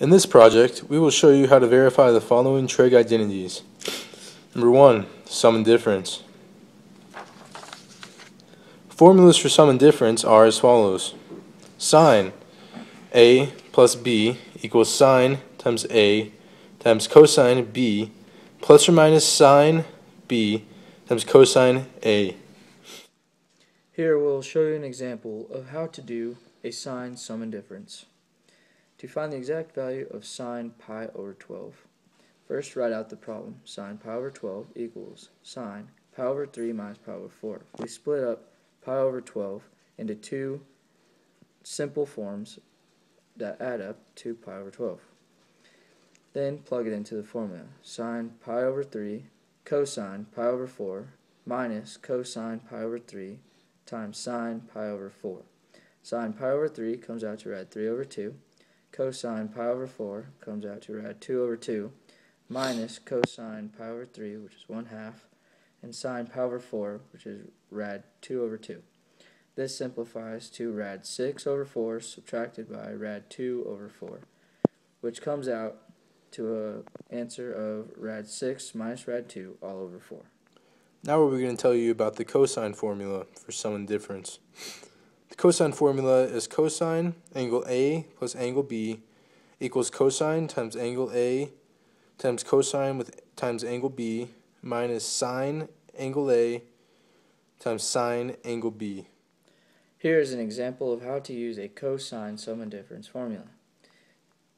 In this project, we will show you how to verify the following trig identities. Number 1, sum and difference. Formulas for sum and difference are as follows. Sine A plus B equals sine times A times cosine B plus or minus sine B times cosine A. Here we'll show you an example of how to do a sine sum and difference. To find the exact value of sine pi over 12, first write out the problem. Sine pi over 12 equals sine pi over 3 minus pi over 4. We split up pi over 12 into two simple forms that add up to pi over 12. Then plug it into the formula. Sine pi over 3 cosine pi over 4 minus cosine pi over 3 times sine pi over 4. Sine pi over 3 comes out to rad 3 over 2. Cosine pi over 4 comes out to rad 2 over 2 minus cosine pi over 3, which is 1/2, and sine pi over 4, which is rad 2 over 2. This simplifies to rad 6 over 4 subtracted by rad 2 over 4, which comes out to an answer of rad 6 minus rad 2 all over 4. Now we're going to tell you about the cosine formula for sum and difference. The cosine formula is cosine angle A plus angle B equals cosine times angle A times cosine times angle B minus sine angle A times sine angle B. Here is an example of how to use a cosine sum and difference formula.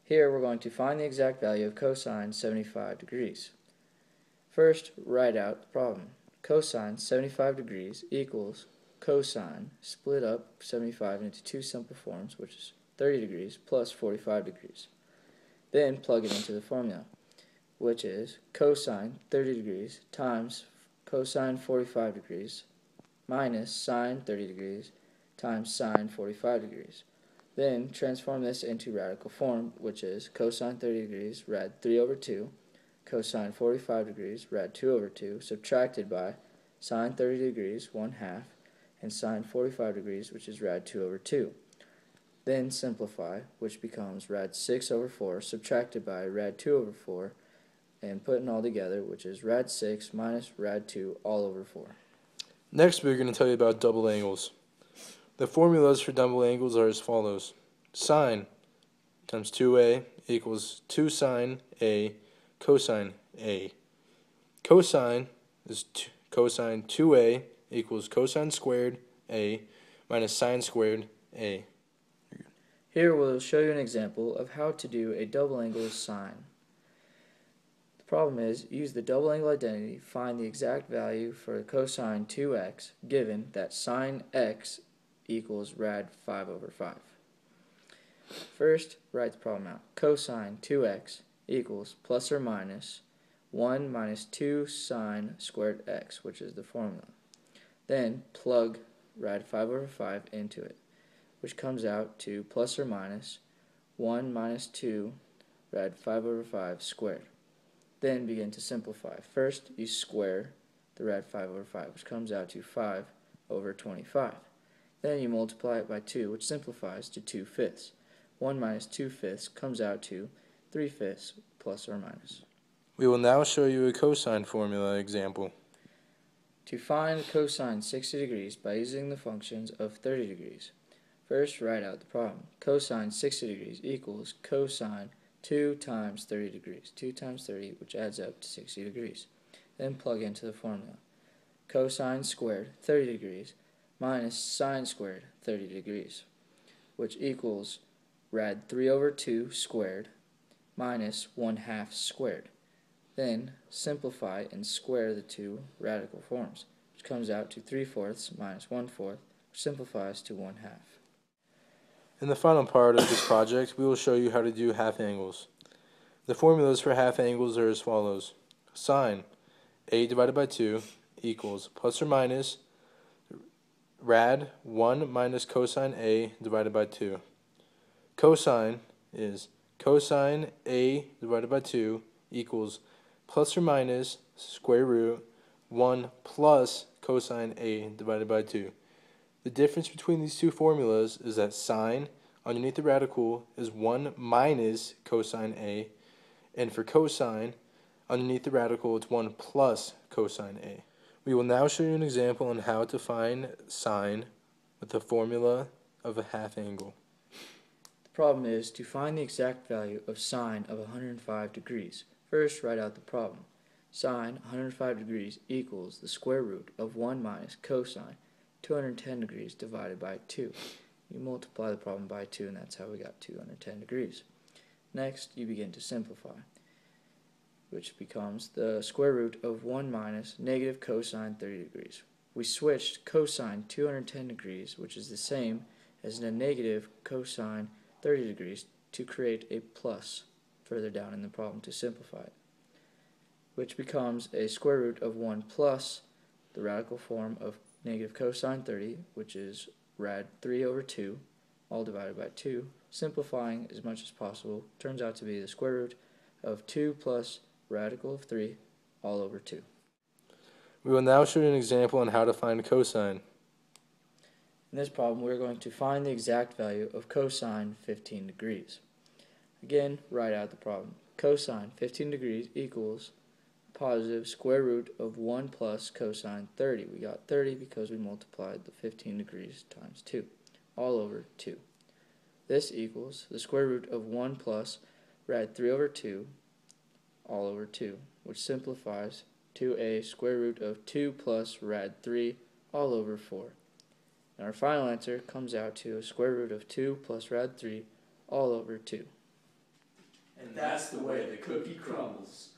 Here we're going to find the exact value of cosine 75 degrees. First, write out the problem. Cosine 75 degrees equals cosine split up 75 into two simple forms, which is 30 degrees plus 45 degrees. Then plug it into the formula, which is cosine 30 degrees times cosine 45 degrees minus sine 30 degrees times sine 45 degrees. Then transform this into radical form, which is cosine 30 degrees rad 3 over 2, cosine 45 degrees rad 2 over 2, subtracted by sine 30 degrees 1/2, and sine 45 degrees, which is rad 2 over 2. Then simplify, which becomes rad 6 over 4, subtracted by rad 2 over 4, and putting all together, which is rad 6 minus rad 2 all over 4. Next, we're going to tell you about double angles. The formulas for double angles are as follows. Sine times 2a equals 2 sine A cosine A. Cosine is cosine 2a equals cosine squared A minus sine squared A. Here we'll show you an example of how to do a double angle sine. The problem is, use the double angle identity, find the exact value for cosine 2x, given that sine x equals rad 5 over 5. First, write the problem out. Cosine 2x equals plus or minus 1 minus 2 sine squared x, which is the formula. Then plug rad 5 over 5 into it, which comes out to plus or minus 1 minus 2 rad 5 over 5 squared. Then begin to simplify. First, you square the rad 5 over 5, which comes out to 5 over 25. Then you multiply it by 2, which simplifies to 2/5. 1 minus 2/5 comes out to 3/5 plus or minus. We will now show you a cosine formula example. To find cosine 60 degrees by using the functions of 30 degrees. First, write out the problem. Cosine 60 degrees equals cosine 2 times 30 degrees. 2 times 30, which adds up to 60 degrees. Then plug into the formula. Cosine squared 30 degrees minus sine squared 30 degrees, which equals rad 3 over 2 squared minus 1/2 squared. Then simplify and square the two radical forms, which comes out to 3/4 minus 1/4, which simplifies to 1/2. In the final part of this project, we will show you how to do half angles. The formulas for half angles are as follows. Sine A divided by 2 equals plus or minus rad 1 minus cosine A divided by 2. Cosine is cosine A divided by 2 equals plus or minus square root 1 plus cosine A divided by 2. The difference between these two formulas is that sine underneath the radical is 1 minus cosine A, and for cosine, underneath the radical it's 1 plus cosine A. We will now show you an example on how to find sine with the formula of a half angle. The problem is to find the exact value of sine of 105 degrees. First, write out the problem. Sine 105 degrees equals the square root of 1 minus cosine 210 degrees divided by 2. You multiply the problem by 2, and that's how we got 210 degrees. Next, you begin to simplify, which becomes the square root of 1 minus negative cosine 30 degrees. We switched cosine 210 degrees, which is the same as a negative cosine 30 degrees, to create a plus further down in the problem to simplify it, which becomes a square root of 1 plus the radical form of negative cosine 30, which is rad 3 over 2, all divided by 2. Simplifying as much as possible turns out to be the square root of 2 plus radical of 3 all over 2. We will now show you an example on how to find cosine. In this problem, we're going to find the exact value of cosine 15 degrees. Again, write out the problem. Cosine 15 degrees equals positive square root of 1 plus cosine 30. We got 30 because we multiplied the 15 degrees times 2, all over 2. This equals the square root of 1 plus rad 3 over 2, all over 2, which simplifies to a square root of 2 plus rad 3, all over 4. And our final answer comes out to a square root of 2 plus rad 3, all over 2. And that's the way the cookie crumbles.